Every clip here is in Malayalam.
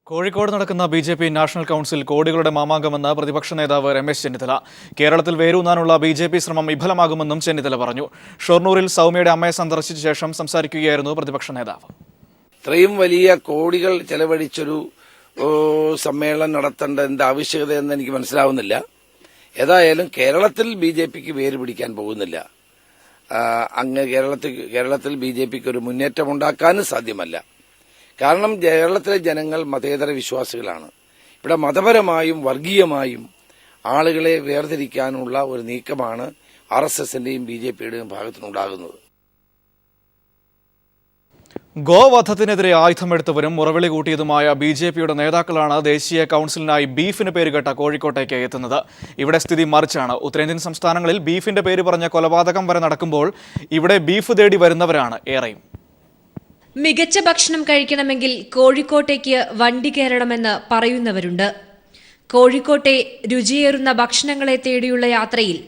കോഴിക്കോട് നടക്കുന്ന ബി.ജെ.പി നാഷണൽ കൗൺസിൽ കോടികളുടെ മാമാങ്കമെന്ന് പ്രതിപക്ഷ നേതാവ് രമേശ് ചെന്നിത്തല. കേരളത്തിൽ വേരൂന്നാനുള്ള ബി.ജെ.പി ശ്രമം വിഫലമാകുമെന്നും ചെന്നിത്തല പറഞ്ഞു. ഷൊർണൂരിൽ സൗമ്യയുടെ അമ്മയെ സന്ദർശിച്ച ശേഷം സംസാരിക്കുകയായിരുന്നു പ്രതിപക്ഷ നേതാവ്. ഇത്രയും വലിയ കോടികൾ ചെലവഴിച്ചൊരു സമ്മേളനം നടത്തേണ്ട എന്ത് ആവശ്യകതയെന്ന് എനിക്ക് മനസ്സിലാവുന്നില്ല. ഏതായാലും കേരളത്തിൽ ബി.ജെ.പിക്ക് വേര് പിടിക്കാൻ പോകുന്നില്ല. അങ്ങ് കേരളത്തിൽ ബി.ജെ.പിക്ക് ഒരു മുന്നേറ്റം ഉണ്ടാക്കാനും സാധ്യമല്ല. കാരണം കേരളത്തിലെ ജനങ്ങൾ മതേതര വിശ്വാസികളാണ്. ഇവിടെ മതപരമായും വർഗീയമായും ആളുകളെ വേർതിരിക്കാനുള്ള ഒരു നീക്കമാണ് RSSന്റെയും ബി.ജെ.പിയുടെയും ഭാഗത്തുനിന്നുണ്ടാകുന്നത്. ഗോവധത്തിനെതിരെ ആയുധമെടുത്തവരും മുറവിളി കൂട്ടിയതുമായ ബി.ജെ.പിയുടെ നേതാക്കളാണ് ദേശീയ കൗൺസിലിനായി ബീഫിന് പേരുകെട്ട കോഴിക്കോട്ടേക്ക് എത്തുന്നത്. ഇവിടെ സ്ഥിതി മറിച്ചാണ്. ഉത്തരേന്ത്യൻ സംസ്ഥാനങ്ങളിൽ ബീഫിന്റെ പേര് പറഞ്ഞ കൊലപാതകം വരെ നടക്കുമ്പോൾ ഇവിടെ ബീഫ് തേടി വരുന്നവരാണ് ഏറെയും. മികച്ച ഭക്ഷണം കഴിക്കണമെങ്കിൽ കോഴിക്കോട്ടേക്ക് വണ്ടി കയറണമെന്ന് പറയുന്നവരുണ്ട്. കോഴിക്കോട്ടെ രുചിയേറുന്ന ഭക്ഷണങ്ങളെ തേടിയുള്ള യാത്രയിൽ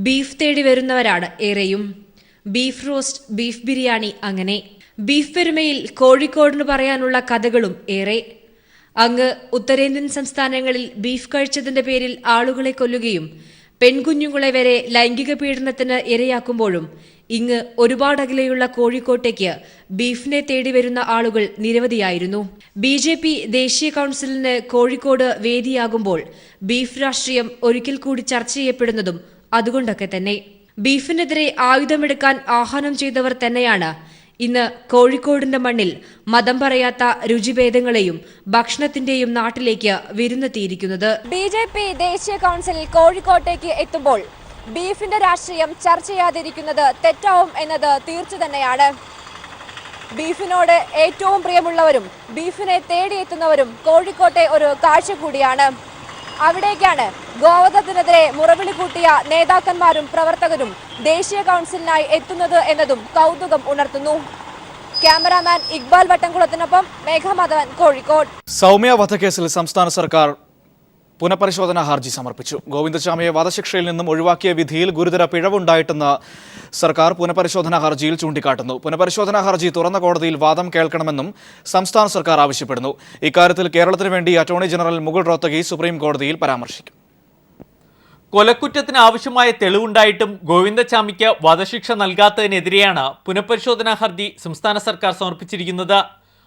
ബീഫ് തേടി വരുന്നവരാണ് ഏറെയും. ബീഫ് റോസ്റ്റ്, ബീഫ് ബിരിയാണി, അങ്ങനെ ബീഫ് പെരുമയിൽ കോഴിക്കോടിന് പറയാനുള്ള കഥകളും ഏറെ. അങ്ങ് ഉത്തരേന്ത്യൻ സംസ്ഥാനങ്ങളിൽ ബീഫ് കഴിച്ചതിന്റെ പേരിൽ ആളുകളെ കൊല്ലുകയും പെൺകുഞ്ഞുങ്ങളെ വരെ ലൈംഗിക പീഡനത്തിന് ഇരയാക്കുമ്പോഴും ഇങ്ങ് ഒരുപാടകലെയുള്ള കോഴിക്കോട്ടേക്ക് ബീഫിനെ തേടി വരുന്ന ആളുകൾ നിരവധിയായിരുന്നു. ബി.ജെ.പി ദേശീയ കൗൺസിലിന് കോഴിക്കോട് വേദിയാകുമ്പോൾ ബീഫ് രാഷ്ട്രീയം ഒരിക്കൽ കൂടി ചർച്ച ചെയ്യപ്പെടുന്നതും അതുകൊണ്ടൊക്കെ തന്നെ. ബീഫിനെതിരെ ആയുധമെടുക്കാൻ ആഹ്വാനം ചെയ്തവർ തന്നെയാണ് ഇന്ന് കോഴിക്കോടിന്റെ മണ്ണിൽ മതം പറയാത്ത രുചിഭേദങ്ങളെയും ഭക്ഷണത്തിന്റെയും നാട്ടിലേക്ക് വിരുന്നെത്തിയിരിക്കുന്നത്. ബി.ജെ.പി ദേശീയ കൗൺസിൽ കോഴിക്കോട്ടേക്ക് എത്തുമ്പോൾ ബീഫിന്റെ രാഷ്ട്രീയം ചർച്ച ചെയ്യാതിരിക്കുന്നത് തെറ്റാവും എന്നത് തീർച്ച തന്നെയാണ്. ബീഫിനോട് ഏറ്റവും പ്രിയമുള്ളവരും ബീഫിനെ തേടിയെത്തുന്നവരും കോഴിക്കോട്ടെ ഒരു കാഴ്ച കൂടിയാണ്. അവിടേക്കാണ് ഗോവധത്തിനെതിരെ മുറവിളി കൂട്ടിയ നേതാക്കന്മാരും പ്രവർത്തകരും ദേശീയ കൗൺസിലിനായി എത്തുന്നത് എന്നതും കൗതുകം ഉണർത്തുന്നു. ക്യാമറാമാൻ ഇക്ബാൽ വട്ടംകുളത്തിനൊപ്പം മേഘമാധവൻ, കോഴിക്കോട്. സൗമ്യ വധക്കേസിൽ സംസ്ഥാന സർക്കാർ പുനഃപരിശോധനാ ഹർജി സമർപ്പിച്ചു. ഗോവിന്ദചാമിയെ വധശിക്ഷയിൽ നിന്നും ഒഴിവാക്കിയ വിധിയിൽ ഗുരുതര പിഴവുണ്ടായിട്ടെന്ന് സർക്കാർ പുനഃപരിശോധനാ ഹർജിയിൽ ചൂണ്ടിക്കാട്ടുന്നു. പുനഃപരിശോധനാ ഹർജി തുറന്ന കോടതിയിൽ വാദം കേൾക്കണമെന്നും സംസ്ഥാന സർക്കാർ ആവശ്യപ്പെടുന്നു. ഇക്കാര്യത്തിൽ കേരളത്തിന് വേണ്ടി attorney general Mukul Rohatgi supreme കോടതിയിൽ പരാമർശിക്കും. കൊലക്കുറ്റത്തിന് ആവശ്യമായ തെളിവുണ്ടായിട്ടും ഗോവിന്ദചാമിക്ക് വധശിക്ഷ നൽകാത്തതിനെതിരെയാണ് പുനഃപരിശോധനാ ഹർജി സംസ്ഥാന സർക്കാർ സമർപ്പിച്ചിരിക്കുന്നത്.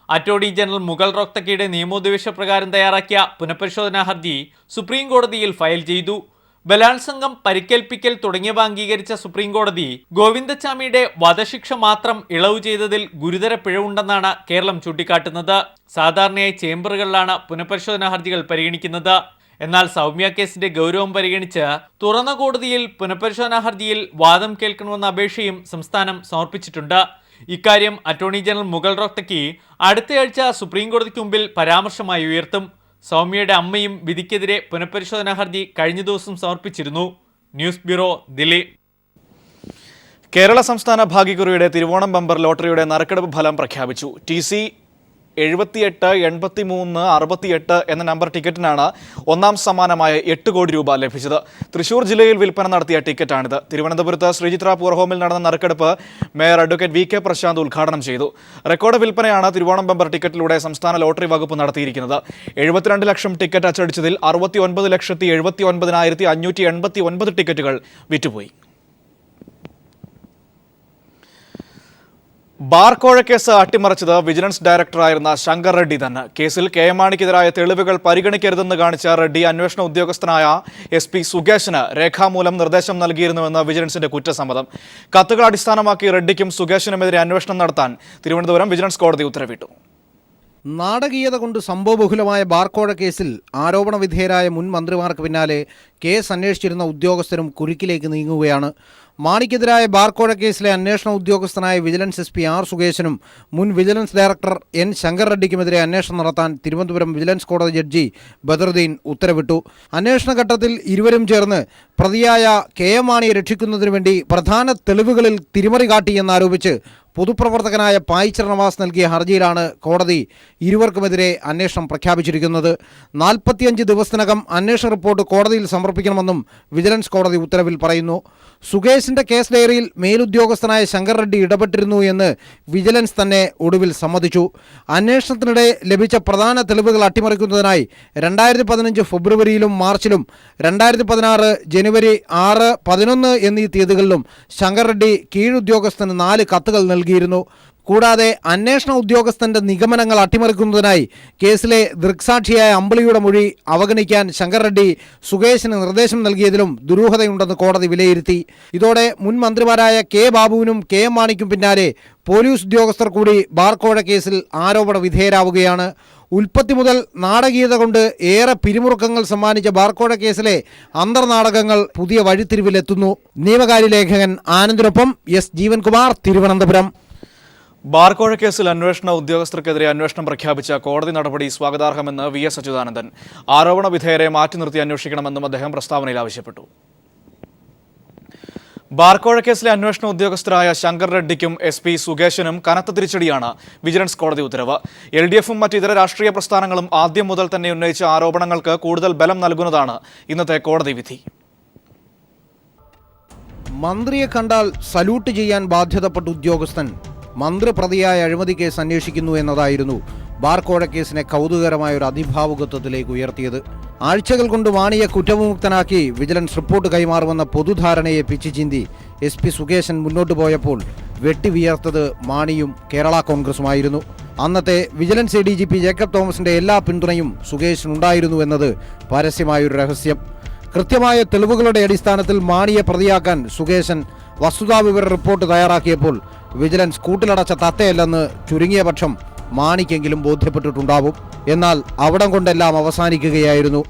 അറ്റോർണി ജനറൽ മുകുൾ റോത്തഗിയുടെ നിയമോപദേശ പ്രകാരം തയ്യാറാക്കിയ പുനഃപരിശോധനാ ഹർജി സുപ്രീം കോടതിയിൽ ഫയൽ ചെയ്തു. ബലാത്സംഗം, പരിക്കേൽപ്പിക്കൽ തുടങ്ങിയവ അംഗീകരിച്ച സുപ്രീം കോടതി ഗോവിന്ദചാമിയുടെ വധശിക്ഷ മാത്രം ഇളവ് ചെയ്തതിൽ ഗുരുതര പിഴവുണ്ടെന്നാണ് കേരളം ചൂണ്ടിക്കാട്ടുന്നത്. സാധാരണയായി ചേംബറുകളിലാണ് പുനഃപരിശോധനാ ഹർജികൾ പരിഗണിക്കുന്നത്. എന്നാൽ സൗമ്യ കേസിന്റെ ഗൗരവം പരിഗണിച്ച് തുറന്ന കോടതിയിൽ പുനഃപരിശോധനാ ഹർജിയിൽ വാദം കേൾക്കണമെന്ന അപേക്ഷയും സംസ്ഥാനം സമർപ്പിച്ചിട്ടുണ്ട്. ഇക്കാര്യം അറ്റോർണി ജനറൽ മുകുൾ റോത്തഗി അടുത്തയാഴ്ച സുപ്രീം കോടതിക്ക് മുമ്പിൽ പരാമർശമായി ഉയർത്തും. സൗമ്യയുടെ അമ്മയും വിധിക്കെതിരെ പുനഃപരിശോധനാ ഹർജി കഴിഞ്ഞ ദിവസം സമർപ്പിച്ചിരുന്നു. News bureau, Delhi. കേരള സംസ്ഥാന ഭാഗ്യക്കുറിയുടെ തിരുവോണം ബമ്പർ ലോട്ടറിയുടെ നറുക്കെടുപ്പ് ഫലം പ്രഖ്യാപിച്ചു. TC 78 83 68 എന്ന നമ്പർ ടിക്കറ്റിനാണ് ഒന്നാം സമ്മാനമായ 8 കോടി രൂപ ലഭിച്ചത്. തൃശൂർ ജില്ലയിൽ വിൽപ്പന നടത്തിയ ടിക്കറ്റാണിത്. തിരുവനന്തപുരത്ത് ശ്രീചിത്ര പൂർഹോമിൽ നടന്ന നറുക്കെടുപ്പ് മേയർ അഡ്വക്കേറ്റ് VK പ്രശാന്ത് ഉദ്ഘാടനം ചെയ്തു. റെക്കോർഡ് വിൽപ്പനയാണ് തിരുവോണം ബമ്പർ ടിക്കറ്റിലൂടെ സംസ്ഥാന ലോട്ടറി വകുപ്പ് നടത്തിയിരിക്കുന്നത്. 72 ലക്ഷം ടിക്കറ്റ് അച്ചടിച്ചതിൽ 69,79,589 ടിക്കറ്റുകൾ വിറ്റുപോയി. ബാർക്കോഴ കേസ് അട്ടിമറിച്ചത് വിജിലൻസ് ഡയറക്ടറായിരുന്ന ശങ്കർ റെഡ്ഡി തന്നെ. കേസിൽ KM മാണിക്കെതിരായ തെളിവുകൾ പരിഗണിക്കരുതെന്ന് കാണിച്ച റെഡ്ഡി അന്വേഷണ ഉദ്യോഗസ്ഥനായ SP സുകേഷിന് രേഖാമൂലം നിർദ്ദേശം നൽകിയിരുന്നുവെന്ന് വിജിലൻസിന്റെ കുറ്റസമ്മതം. കത്തുകൾ അടിസ്ഥാനമാക്കി റെഡ്ഡിക്കും സുകേഷിനുമെതിരെ അന്വേഷണം നടത്താൻ തിരുവനന്തപുരം വിജിലൻസ് കോടതി ഉത്തരവിട്ടു. നാടകീയത കൊണ്ട് സംഭവബഹുലമായ ബാർക്കോഴ കേസിൽ ആരോപണ വിധേയരായ മുൻ മന്ത്രിമാർക്ക് പിന്നാലെ കേസ് അന്വേഷിച്ചിരുന്ന ഉദ്യോഗസ്ഥരും കുരുക്കിലേക്ക് നീങ്ങുകയാണ്. മാണിക്കെതിരായ ബാർക്കോഴ കേസിലെ അന്വേഷണ ഉദ്യോഗസ്ഥനായ വിജിലൻസ് SP R സുകേശനും മുൻ വിജിലൻസ് ഡയറക്ടർ N ശങ്കർ റെഡ്ഡിക്കുമെതിരെ അന്വേഷണം നടത്താൻ തിരുവനന്തപുരം വിജിലൻസ് കോടതി ജഡ്ജി ബദറുദ്ദീൻ ഉത്തരവിട്ടു. അന്വേഷണ ഘട്ടത്തിൽ ഇരുവരും ചേർന്ന് പ്രതിയായ KM മാണിയെ രക്ഷിക്കുന്നതിനു വേണ്ടി പ്രധാന തെളിവുകളിൽ തിരിമറി കാട്ടിയെന്നാരോപിച്ച് പൊതുപ്രവർത്തകനായ പായിച്ചർ നവാസ് നൽകിയ ഹർജിയിലാണ് കോടതി ഇരുവർക്കുമെതിരെ അന്വേഷണം പ്രഖ്യാപിച്ചിരിക്കുന്നത്. 45 ദിവസത്തിനകം അന്വേഷണ റിപ്പോർട്ട് കോടതിയിൽ സമർപ്പിക്കണമെന്നും വിജിലൻസ് കോടതി ഉത്തരവിൽ പറയുന്നു. സുകേഷിന്റെ കേസ് ഡയറിയിൽ മേലുദ്യോഗസ്ഥനായ ശങ്കർ റെഡ്ഡി ഇടപെട്ടിരുന്നു എന്ന് വിജിലൻസ് തന്നെ ഒടുവിൽ സമ്മതിച്ചു. അന്വേഷണത്തിനിടെ ലഭിച്ച പ്രധാന തെളിവുകൾ അട്ടിമറിക്കുന്നതിനായി 2015 ഫെബ്രുവരിയിലും മാർച്ചിലും 2016 ജനുവരി 6, 11 എന്നീ തീയതികളിലും ശങ്കർ റെഡ്ഡി കീഴുദ്യോഗസ്ഥന് 4 കത്തുകൾ നൽകിയിരുന്നു. കൂടാതെ അന്വേഷണ ഉദ്യോഗസ്ഥന്റെ നിഗമനങ്ങൾ അട്ടിമറിക്കുന്നതിനായി കേസിലെ ദൃക്സാക്ഷിയായ അമ്പിളിയുടെ മൊഴി അവഗണിക്കാൻ ശങ്കർ റെഡ്ഡി സുകേഷിന് നിർദ്ദേശം നൽകിയതിലും ദുരൂഹതയുണ്ടെന്ന് കോടതി വിലയിരുത്തി. ഇതോടെ മുൻ മന്ത്രിമാരായ കെ ബാബുവിനും കെ എം മാണിക്കും പിന്നാലെ പോലീസ് ഉദ്യോഗസ്ഥർ കൂടി ബാർക്കോഴ കേസിൽ ആരോപണ വിധേയരാവുകയാണ്. ഉൽപ്പത്തി മുതൽ നാടകീയത കൊണ്ട് ഏറെ പിരിമുറുക്കങ്ങൾ സമ്മാനിച്ച ബാർക്കോഴ കേസിലെ അന്തർനാടകങ്ങൾ പുതിയ വഴിത്തിരിവിലെത്തുന്നു. നിയമകാര്യ ലേഖകൻ ആനന്ദിനൊപ്പം എസ് ജീവൻകുമാർ, തിരുവനന്തപുരം. ബാർക്കോഴ കേസിൽ അന്വേഷണ ഉദ്യോഗസ്ഥർക്കെതിരെ അന്വേഷണം പ്രഖ്യാപിച്ച കോടതി നടപടി സ്വാഗതാർഹമെന്ന് VS അച്യുതാനന്ദൻ. ആരോപണ വിധേയരെ മാറ്റി നിർത്തി അന്വേഷിക്കണമെന്നും അദ്ദേഹം പ്രസ്താവനയിൽ ആവശ്യപ്പെട്ടു. ബാർക്കോഴ കേസിലെ അന്വേഷണ ഉദ്യോഗസ്ഥരായ ശങ്കർ റെഡ്ഡിക്കും SP സുകേശനും കനത്ത തിരിച്ചടിയാണ് വിജിലൻസ് കോടതി ഉത്തരവ്. LDFും മറ്റ് ഇതര രാഷ്ട്രീയ പ്രസ്ഥാനങ്ങളും ആദ്യം മുതൽ തന്നെ ഉന്നയിച്ച ആരോപണങ്ങൾക്ക് കൂടുതൽ ബലം നൽകുന്നതാണ് ഇന്നത്തെ കോടതി വിധി. മന്ത്രിയെ കണ്ടാൽ സല്യൂട്ട് ചെയ്യാൻ ബാധ്യതപ്പെട്ട ഉദ്യോഗസ്ഥൻ മന്ത്രിപ്രതിയായ അഴിമതി കേസ് അന്വേഷിക്കുന്നു എന്നതായിരുന്നു ബാർക്കോഴ കേസിനെ കൗതുകകരമായ ഒരു അതിഭാവുകത്വത്തിലേക്ക് ഉയർത്തിയത്. ആഴ്ചകൾ കൊണ്ട് മാണിയെ കുറ്റവിമുക്തനാക്കി വിജിലൻസ് റിപ്പോർട്ട് കൈമാറുമെന്ന പൊതുധാരണയെ പിച്ചുചീന്തി SP സുകേശൻ മുന്നോട്ടു പോയപ്പോൾ വെട്ടിവിയർത്തത് മാണിയും കേരള കോൺഗ്രസുമായിരുന്നു. അന്നത്തെ വിജിലൻസ് ADGP ജേക്കബ് തോമസിന്റെ എല്ലാ പിന്തുണയും സുകേഷിനുണ്ടായിരുന്നു എന്നത് പരസ്യമായൊരു രഹസ്യം. കൃത്യമായ തെളിവുകളുടെ അടിസ്ഥാനത്തിൽ മാണിയെ പ്രതിയാക്കാൻ സുകേശൻ വസ്തുതാവിവര റിപ്പോർട്ട് തയ്യാറാക്കിയപ്പോൾ വിജിലൻസ് കൂട്ടിലടച്ച തത്തയല്ലെന്ന് ചുരുങ്ങിയ പക്ഷം മാണിക്കെങ്കിലും ബോധ്യപ്പെട്ടിട്ടുണ്ടാവും. എന്നാൽ അവിടം കൊണ്ടെല്ലാം അവസാനിക്കുകയായിരുന്നു.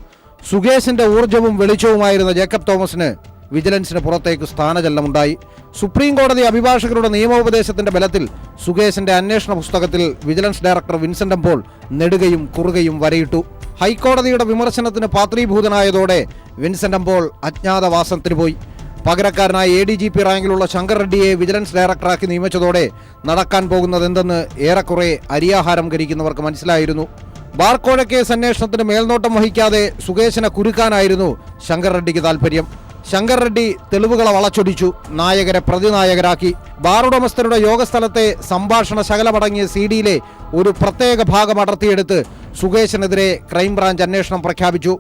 സുകേശിന്റെ ഊർജ്ജവും വെളിച്ചവുമായിരുന്ന ജേക്കബ് തോമസിന് വിജിലൻസിന് പുറത്തേക്ക് സ്ഥാനചലനമുണ്ടായി. സുപ്രീം കോടതി അഭിഭാഷകരുടെ നിയമോപദേശത്തിന്റെ ബലത്തിൽ സുകേശിന്റെ അന്വേഷണ പുസ്തകത്തിൽ വിജിലൻസ് ഡയറക്ടർ വിൻസെന്റ് പോൾ നെടുകയും കുറുകയും വരയിട്ടു. ഹൈക്കോടതിയുടെ വിമർശനത്തിന് പാത്രീഭൂതനായതോടെ വിൻസെന്റ് പോൾ അജ്ഞാതവാസത്തിന് പോയി. പകരക്കാരനായ ADGP റാങ്കിലുള്ള ശങ്കർ റെഡ്ഡിയെ വിജിലൻസ് ഡയറക്ടറാക്കി നിയമിച്ചതോടെ നടക്കാൻ പോകുന്നതെന്തെന്ന് ഏറെക്കുറെ അരിയാഹാരം കരിക്കുന്നവർക്ക് മനസ്സിലായിരുന്നു. ബാർക്കോഴ കേസ് അന്വേഷണത്തിന് മേൽനോട്ടം വഹിക്കാതെ സുകേശനെ കുരുക്കാനായിരുന്നു ശങ്കർ റെഡ്ഡിക്ക് താൽപര്യം. ശങ്കർ റെഡ്ഡി തെളിവുകളെ വളച്ചൊടിച്ചു, നായകരെ പ്രതിനായകരാക്കി. ബാർ ഉടമസ്ഥരുടെ യോഗസ്ഥലത്തെ സംഭാഷണ ശകലമടങ്ങിയ CD-യിലെ ഒരു പ്രത്യേക ഭാഗം അടർത്തിയെടുത്ത് സുകേശനെതിരെ ക്രൈംബ്രാഞ്ച് അന്വേഷണം പ്രഖ്യാപിച്ചു.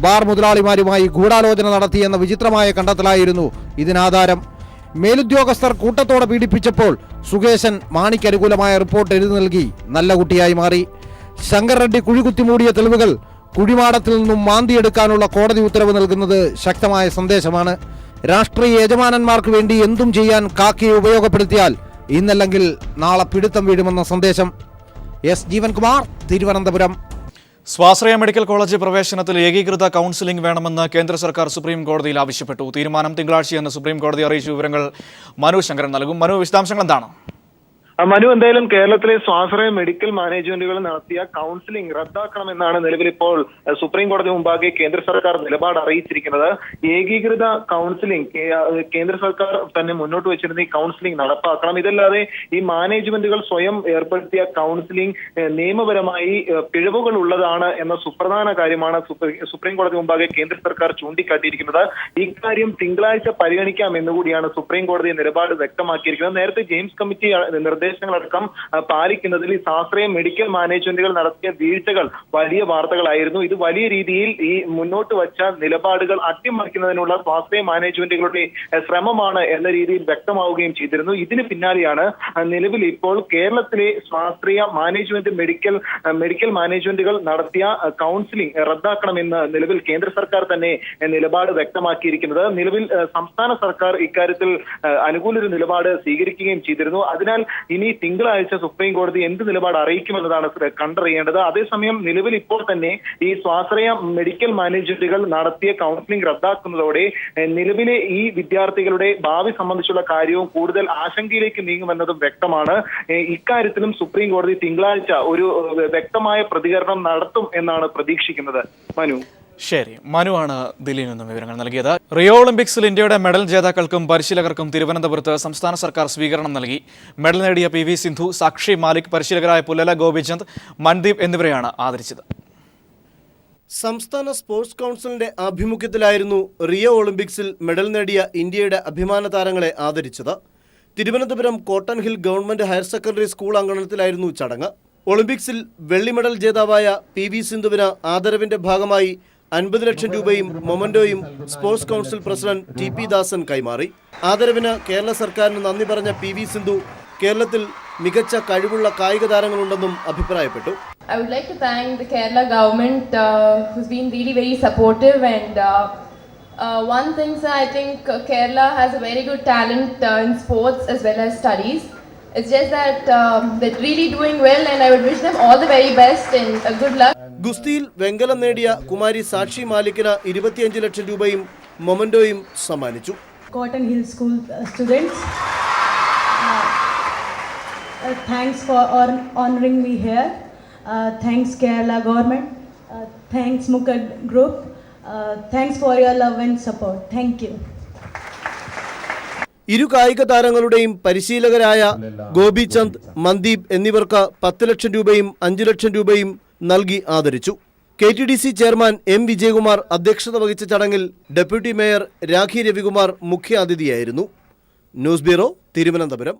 ബാർ മുതലാളിമാരുമായി ഗൂഢാലോചന നടത്തിയെന്ന വിചിത്രമായ കണ്ടെത്തലായിരുന്നു ഇതിനാധാരം. മേലുദ്യോഗസ്ഥർ കൂട്ടത്തോടെ പീഡിപ്പിച്ചപ്പോൾ സുകേശൻ മാണിക്ക് അനുകൂലമായ റിപ്പോർട്ട് എഴുതി നൽകി നല്ല കുട്ടിയായി മാറി. ശങ്കർ റെഡ്ഡി കുഴികുത്തി മൂടിയ തെളിവുകൾ കുഴിമാടത്തിൽ നിന്നും മാന്തിയെടുക്കാനുള്ള കോടതി ഉത്തരവ് നൽകുന്നത് ശക്തമായ സന്ദേശമാണ്. രാഷ്ട്രീയ യജമാനന്മാർക്ക് വേണ്ടി എന്തും ചെയ്യാൻ കാക്കയെ ഉപയോഗപ്പെടുത്തിയാൽ ഇന്നല്ലെങ്കിൽ നാളെ പിടുത്തം വീഴുമെന്ന സന്ദേശം. എസ് ജീവൻകുമാർ, തിരുവനന്തപുരം. സ്വാശ്രയ മെഡിക്കൽ കോളേജ് പ്രവേശനത്തിൽ ഏകീകൃത കൗൺസിലിംഗ് വേണമെന്ന് കേന്ദ്ര സർക്കാർ സുപ്രീം കോടതിയിൽ ആവശ്യപ്പെട്ടു. തീരുമാനം തിങ്കളാഴ്ചയെന്ന് സുപ്രീം കോടതി അറിയിച്ച വിവരങ്ങൾ മനു ശങ്കരൻ നൽകും. മനു, വിശദാംശങ്ങൾ എന്താണ്? മനു, എന്തായാലും കേരളത്തിലെ സ്വാശ്രയ മെഡിക്കൽ മാനേജ്മെന്റുകൾ നടത്തിയ കൗൺസിലിംഗ് റദ്ദാക്കണമെന്നാണ് നിലവിൽ ഇപ്പോൾ സുപ്രീം കോടതി മുമ്പാകെ കേന്ദ്ര സർക്കാർ നിലപാട് അറിയിച്ചിരിക്കുന്നത്. ഏകീകൃത കൗൺസിലിംഗ് കേന്ദ്ര സർക്കാർ തന്നെ മുന്നോട്ട് വെച്ചിരുന്ന ഈ കൗൺസിലിംഗ് നടപ്പാക്കണം. ഇതല്ലാതെ ഈ മാനേജ്മെന്റുകൾ സ്വയം ഏർപ്പെടുത്തിയ കൗൺസിലിംഗ് നിയമപരമായി പിഴവുകൾ ഉള്ളതാണ് എന്ന സുപ്രധാന കാര്യമാണ് സുപ്രീം കോടതി മുമ്പാകെ കേന്ദ്ര സർക്കാർ ചൂണ്ടിക്കാട്ടിയിരിക്കുന്നത്. ഇക്കാര്യം തിങ്കളാഴ്ച പരിഗണിക്കാം എന്നുകൂടിയാണ് സുപ്രീം കോടതി നിലപാട് വ്യക്തമാക്കിയിരിക്കുന്നത്. നേരത്തെ ജെയിംസ് കമ്മിറ്റി നിർദ്ദേശങ്ങളടക്കം പാലിക്കുന്നതിൽ ഈ സ്വാശ്രയ മെഡിക്കൽ മാനേജ്മെന്റുകൾ നടത്തിയ വീഴ്ചകൾ വലിയ വാർത്തകളായിരുന്നു. ഇത് വലിയ രീതിയിൽ ഈ മുന്നോട്ട് വച്ച നിലപാടുകൾ അട്ടിമറിക്കുന്നതിനുള്ള സ്വാശ്രയ മാനേജ്മെന്റുകളുടെ ശ്രമമാണ് എന്ന രീതിയിൽ വ്യക്തമാവുകയും ചെയ്തിരുന്നു. ഇതിന് പിന്നാലെയാണ് നിലവിൽ ഇപ്പോൾ കേരളത്തിലെ സ്വാശ്രയ മാനേജ്മെന്റ് മെഡിക്കൽ മാനേജ്മെന്റുകൾ നടത്തിയ കൗൺസിലിംഗ് റദ്ദാക്കണമെന്ന് നിലവിൽ കേന്ദ്ര സർക്കാർ തന്നെ നിലപാട് വ്യക്തമാക്കിയിരിക്കുന്നത്. നിലവിൽ സംസ്ഥാന സർക്കാർ ഇക്കാര്യത്തിൽ അനുകൂല ഒരു നിലപാട് സ്വീകരിക്കുകയും ചെയ്തിരുന്നു. അതിനാൽ ഇനി തിങ്കളാഴ്ച സുപ്രീം കോടതി എന്ത് നിലപാട് അറിയിക്കുമെന്നതാണ് കണ്ടറിയേണ്ടത്. അതേസമയം നിലവിൽ ഇപ്പോൾ തന്നെ ഈ സ്വാശ്രയ മെഡിക്കൽ മാനേജ്മെന്റുകൾ നടത്തിയ കൗൺസിലിംഗ് റദ്ദാക്കുന്നതോടെ നിലവിലെ ഈ വിദ്യാർത്ഥികളുടെ ഭാവി സംബന്ധിച്ചുള്ള കാര്യവും കൂടുതൽ ആശങ്കയിലേക്ക് നീങ്ങുമെന്നതും വ്യക്തമാണ്. ഇക്കാര്യത്തിലും സുപ്രീം കോടതി തിങ്കളാഴ്ച ഒരു വ്യക്തമായ പ്രതികരണം നടത്തും എന്നാണ് പ്രതീക്ഷിക്കുന്നത്. മനു. ശരി, മനുവാണ് ദില്ലിയിൽ നിന്നും വിവരങ്ങൾ നൽകിയത്. റിയോ ഒളിമ്പിക്സിൽ ഇന്ത്യയുടെ മെഡൽ ജേതാക്കൾക്കും പരിശീലകർക്കും തിരുവനന്തപുരത്ത് സംസ്ഥാന സർക്കാർ സ്വീകരണം നൽകി. മെഡൽ നേടിയ PV സിന്ധു, സാക്ഷി മാലിക്, പരിശീലകരായ പുല്ലല ഗോപിചന്ദ്, മൻദീപ് എന്നിവരെയാണ് ആദരിച്ചത്. സംസ്ഥാന സ്പോർട്സ് കൗൺസിലിന്റെ ആഭിമുഖ്യത്തിലായിരുന്നു റിയോ ഒളിമ്പിക്സിൽ മെഡൽ നേടിയ ഇന്ത്യയുടെ അഭിമാന താരങ്ങളെ ആദരിച്ചത്. Thiruvananthapuram Cotton Hill government higher secondary school അങ്കണത്തിലായിരുന്നു ചടങ്ങ്. ഒളിമ്പിക്സിൽ വെള്ളി മെഡൽ ജേതാവായ PV സിന്ധുവിന് ആദരവിന്റെ ഭാഗമായി 50 ലക്ഷം രൂപയും മൊമന്റോയും സ്പോർട്സ് കൗൺസിൽ പ്രസിഡന്റ് TP ദാസൻ കൈമാറി. ആദരവിന് കേരള സർക്കാരിന് നന്ദി പറഞ്ഞ PV സിന്ധു കേരളത്തിൽ മികച്ച കഴിവുള്ള കായിക താരങ്ങളുണ്ടെന്നും അഭിപ്രായപ്പെട്ടു. I would like to thank the Kerala government who's been really very supportive and one thing sir, I think Kerala has a very good talent in sports as well as studies. It's just that they're really doing well and I would wish them all the very best and good luck. ഗുസ്തിയിൽ വെങ്കലം നേടിയ കുമാരി സാക്ഷി മാലിക്കിന് 25 ലക്ഷം രൂപയും മൊമന്റോയും സമ്മാനിച്ചു. Cotton Hill School students, thanks for honoring me here. Thanks Kerala government. Thanks Mukad Group. Thanks for your love and support. Thank you. ഇരു കായിക താരങ്ങളുടെയും പരിശീലകരായ ഗോപിചന്ദ്, മന്ദീപ് എന്നിവർക്ക് 10 ലക്ഷം രൂപയും 5 ലക്ഷം രൂപയും നൽകി ആദരിച്ചു. KTDC ചെയർമാൻ M വിജയകുമാർ അധ്യക്ഷത വഹിച്ച ചടങ്ങിൽ ഡെപ്യൂട്ടി മേയർ രാഖി രവികുമാർ മുഖ്യാതിഥിയായിരുന്നു. News bureau, Thiruvananthapuram.